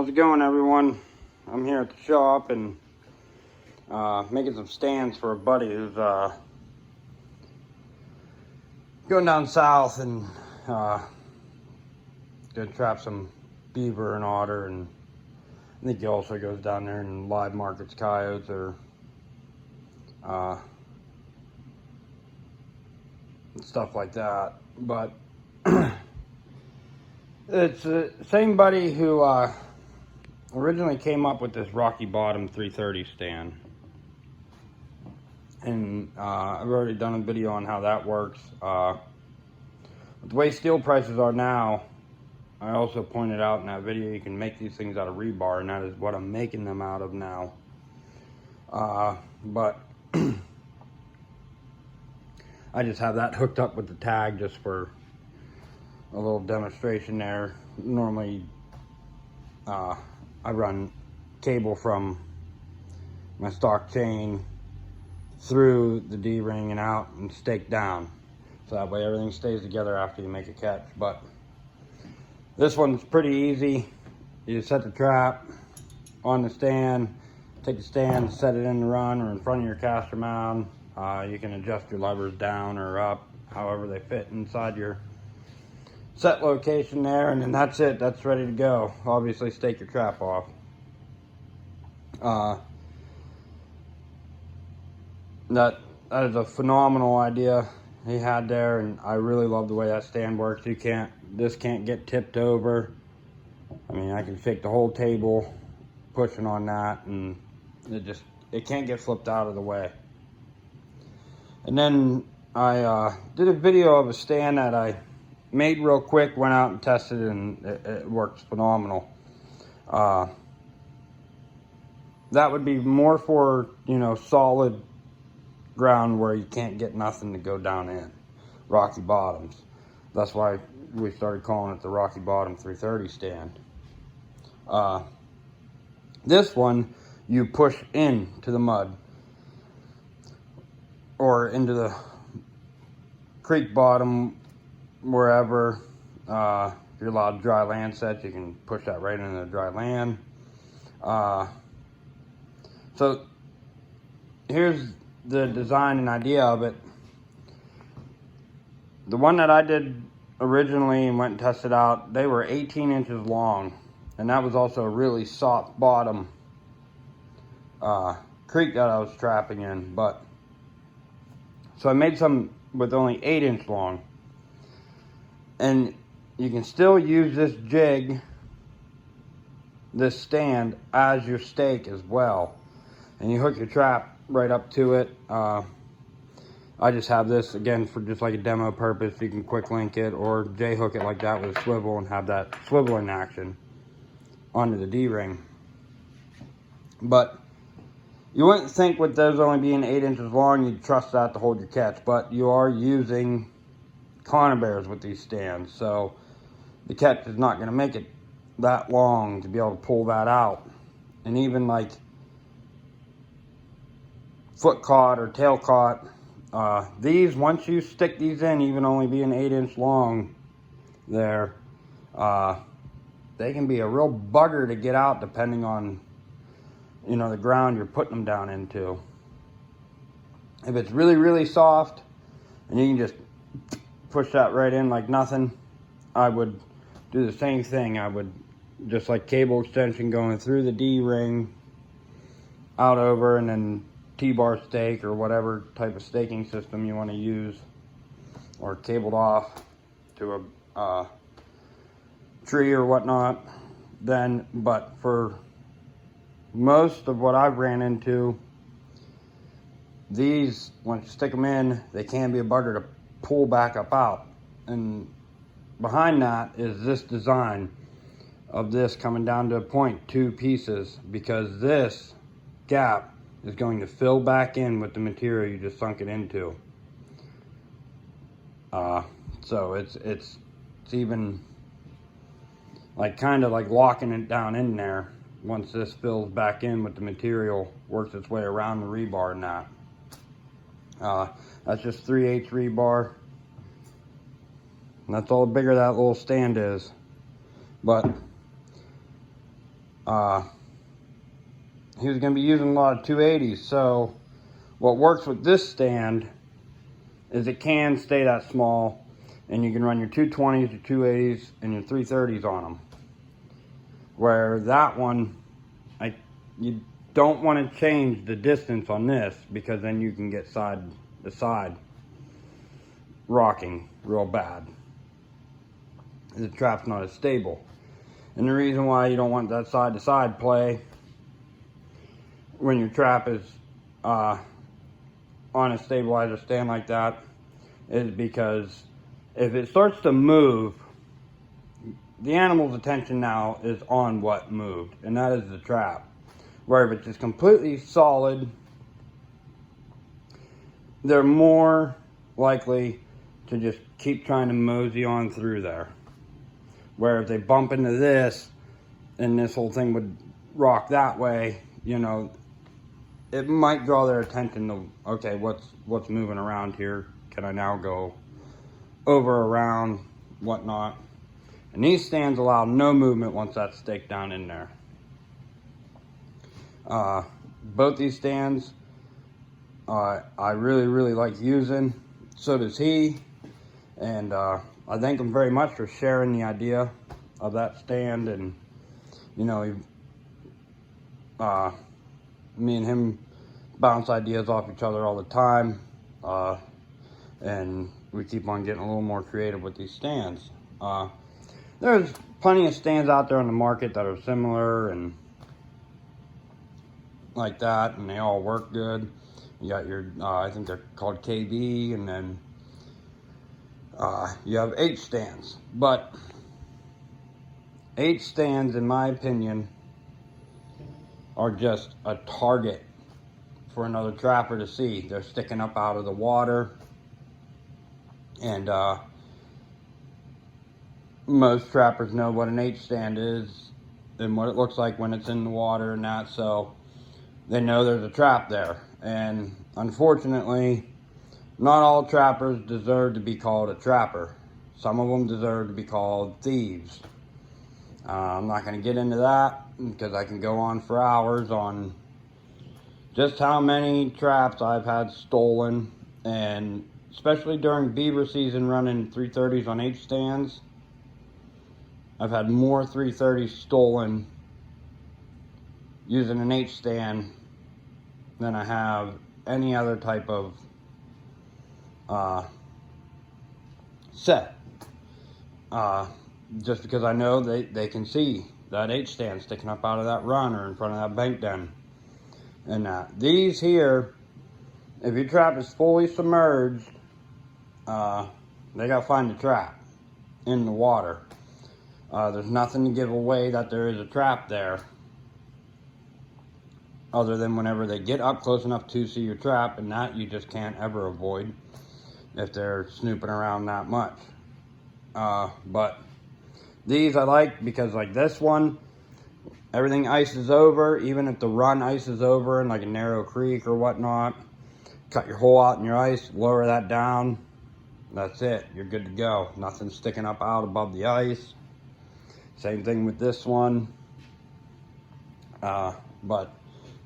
How's it going, everyone? I'm here at the shop and making some stands for a buddy who's going down south and gonna trap some beaver and otter, and I think he also goes down there and live markets coyotes or stuff like that. But it's the same buddy who originally came up with this Rocky Bottom 330 stand, and I've already done a video on how that works. With the way steel prices are now, I also pointed out in that video you can make these things out of rebar, and that is what I'm making them out of now. But I just have that hooked up with the tag just for a little demonstration there. Normally I run cable from my stock chain through the D-ring and out and stake down, so that way everything stays together after you make a catch. But this one's pretty easy. You set the trap on the stand, take the stand, set it in the run or in front of your caster mound. You can adjust your levers down or up, however they fit inside your set location there, and then that's it. That's ready to go. Obviously, stake your trap off. That is a phenomenal idea he had there, and I really love the way that stand works. This can't get tipped over. I mean, I can fake the whole table pushing on that, and it can't get flipped out of the way. And then I did a video of a stand that I made real quick, went out and tested it, and it works phenomenal. That would be more for, solid ground where you can't get nothing to go down in. Rocky Bottoms. That's why we started calling it the Rocky Bottom 330 stand. This one, you push into the mud or into the creek bottom, wherever. If you're allowed dry land sets, you can push that right into the dry land. So here's the design and idea of it. The one that I did originally and went and tested out, they were 18 inches long, and that was also a really soft bottom creek that I was trapping in. But so I made some with only 8-inch long. And you can still use this jig, this stand, as your stake as well. And you hook your trap right up to it. I just have this, again, for just like a demo purpose. You can quick link it or J-hook it like that with a swivel and have that swiveling action onto the D-ring. But you wouldn't think with those only being 8 inches long, you'd trust that to hold your catch. But you are using conibears with these stands, so the catch is not going to make it that long to be able to pull that out. And even like foot caught or tail caught, these, once you stick these in, even only being 8-inch long there, they can be a real bugger to get out depending on the ground you're putting them down into. If it's really, really soft and you can just push that right in like nothing, I would do the same thing. I would just like cable extension going through the D-ring, out over, and then T-bar stake or whatever type of staking system you want to use, or cabled off to a tree or whatnot. But for most of what I've ran into, these, once you stick them in, they can be a bugger to pull back up out. And behind that is this design of this coming down to a point, 2 pieces, because this gap is going to fill back in with the material you just sunk it into. So it's even like kind of like locking it down in there once this fills back in with the material, works its way around the rebar and that. That's just 3/8 rebar. And that's all the bigger that little stand is. But he was going to be using a lot of 280s. So what works with this stand is it can stay that small, and you can run your 220s, your 280s, and your 330s on them. Where that one, you don't want to change the distance on this, because then you can get side to side rocking real bad. The trap's not as stable. And the reason why you don't want that side to side play when your trap is on a stabilizer stand like that is because if it starts to move, the animal's attention now is on what moved, and that is the trap. Where if it's just completely solid, they're more likely to just keep trying to mosey on through there. Where if they bump into this and this whole thing would rock that way, you know, it might draw their attention to, okay, what's moving around here? Can I now go over, around, whatnot? And these stands allow no movement once that's staked down in there. Both these stands, I really like using. So does he. And I thank him very much for sharing the idea of that stand. And, you know, me and him bounce ideas off each other all the time. And we keep on getting a little more creative with these stands. There's plenty of stands out there on the market that are similar and like that, and they all work good. You got your, I think they're called KB, and then you have H stands. But H stands, in my opinion, are just a target for another trapper to see. They're sticking up out of the water, and most trappers know what an H stand is and what it looks like when it's in the water and that, so they know there's a trap there. And unfortunately, not all trappers deserve to be called a trapper. Some of them deserve to be called thieves. I'm not going to get into that because I can go on for hours on just how many traps I've had stolen, and especially during beaver season running 330s on H stands, I've had more 330s stolen using an H stand than I have any other type of set. Just because I know they can see that H stand sticking up out of that run or in front of that bank den. And these here, if your trap is fully submerged, they gotta find the trap in the water. There's nothing to give away that there is a trap there, other than whenever they get up close enough to see your trap, and that you just can't ever avoid if they're snooping around that much. But these I like because, like this one, everything ices over. Even if the run ices over in like a narrow creek or whatnot, cut your hole out in your ice, lower that down, that's it, you're good to go. Nothing sticking up out above the ice. Same thing with this one. But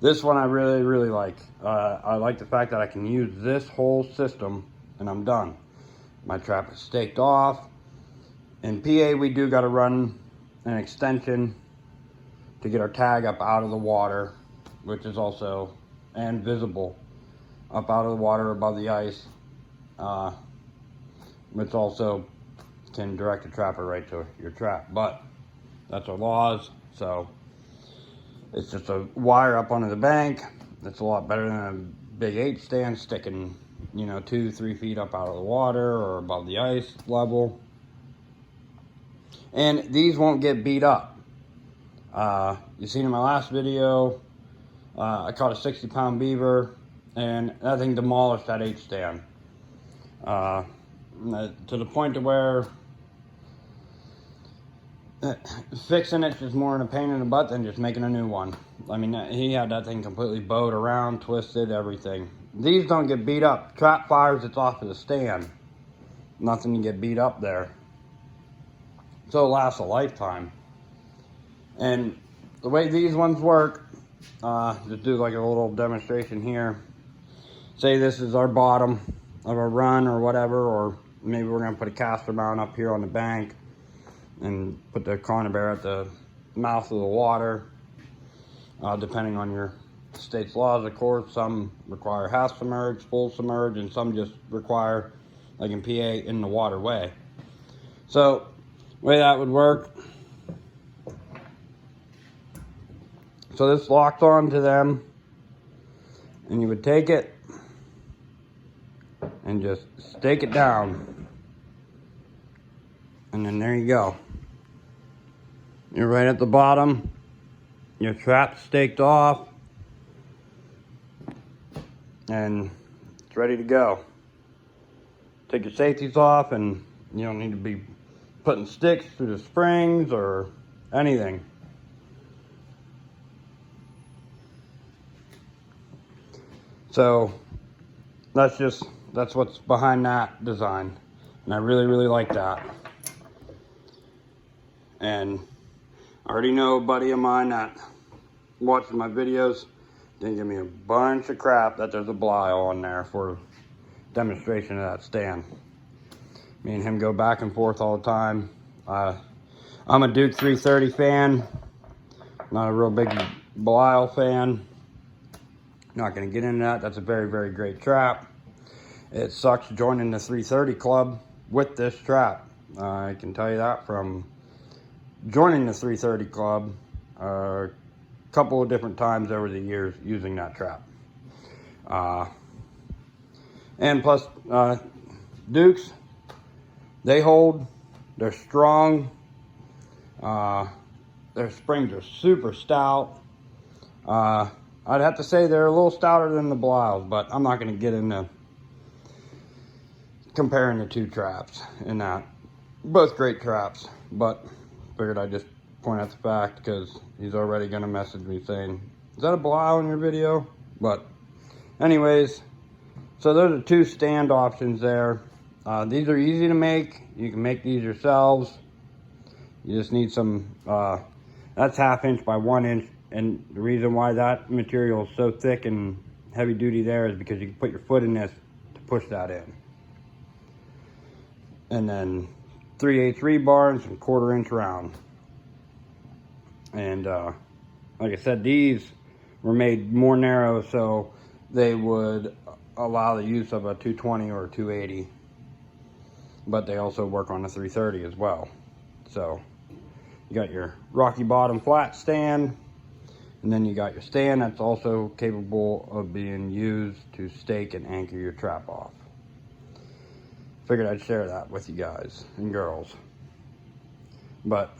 this one I really like. I like the fact that I can use this whole system and I'm done. My trap is staked off. In PA, we do got to run an extension to get our tag up out of the water, which is also, and visible, up out of the water above the ice, which also can direct the trapper right to your trap. But that's our laws, so it's just a wire up onto the bank. It's a lot better than a big H stand sticking, you know, 2-3 feet up out of the water or above the ice level. And these won't get beat up. You seen in my last video, I caught a 60-pound beaver, and that thing demolished that H stand. To the point to where fixing it's just more in a pain in the butt than just making a new one. I mean, he had that thing completely bowed around, twisted, everything. These don't get beat up. Trap fires, it's off of the stand. Nothing to get beat up there. So it lasts a lifetime. And the way these ones work, just do like a little demonstration here. Say this is our bottom of a run or whatever, or maybe we're gonna put a caster mount up here on the bank and put the Conibear at the mouth of the water, depending on your state's laws, of course. Some require half submerged, full submerged, and some just require, like in PA, in the waterway. So, the way that would work, so this locks on to them, and you would take it and just stake it down, and then there you go. You're right at the bottom, your trap's staked off, and it's ready to go. Take your safeties off, and you don't need to be putting sticks through the springs or anything. So that's what's behind that design, and I really like that. And I already know a buddy of mine that watches my videos didn't give me a bunch of crap that there's a Belial on there for demonstration of that stand. Me and him go back and forth all the time. I'm a Duke 330 fan, not a real big Belial fan. Not going to get into that. That's a very great trap. It sucks joining the 330 club with this trap. I can tell you that from joining the 330 club a couple of different times over the years using that trap. And plus, Dukes, they hold, they're strong, their springs are super stout. I'd have to say they're a little stouter than the Belials, but I'm not going to get into comparing the two traps in that. Both great traps, but figured I'd just point out the fact because he's already going to message me saying, is that a Belial in your video? But anyways, so those are two stand options there. These are easy to make. You can make these yourselves. You just need some, that's 1/2 inch by 1 inch. And the reason why that material is so thick and heavy duty there is because you can put your foot in this to push that in. And then 3/8 rebar and some 1/4 inch round. And like I said, these were made more narrow so they would allow the use of a 220 or a 280. But they also work on a 330 as well. So you got your rocky bottom flat stand. And then you got your stand that's also capable of being used to stake and anchor your trap off. Figured I'd share that with you guys and girls. But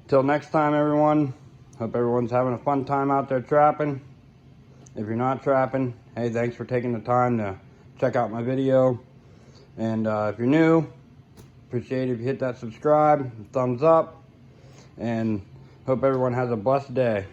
till next time, everyone, hope everyone's having a fun time out there trapping. If you're not trapping, hey, thanks for taking the time to check out my video. And if you're new, appreciate it if you hit that subscribe, thumbs up, and hope everyone has a blessed day.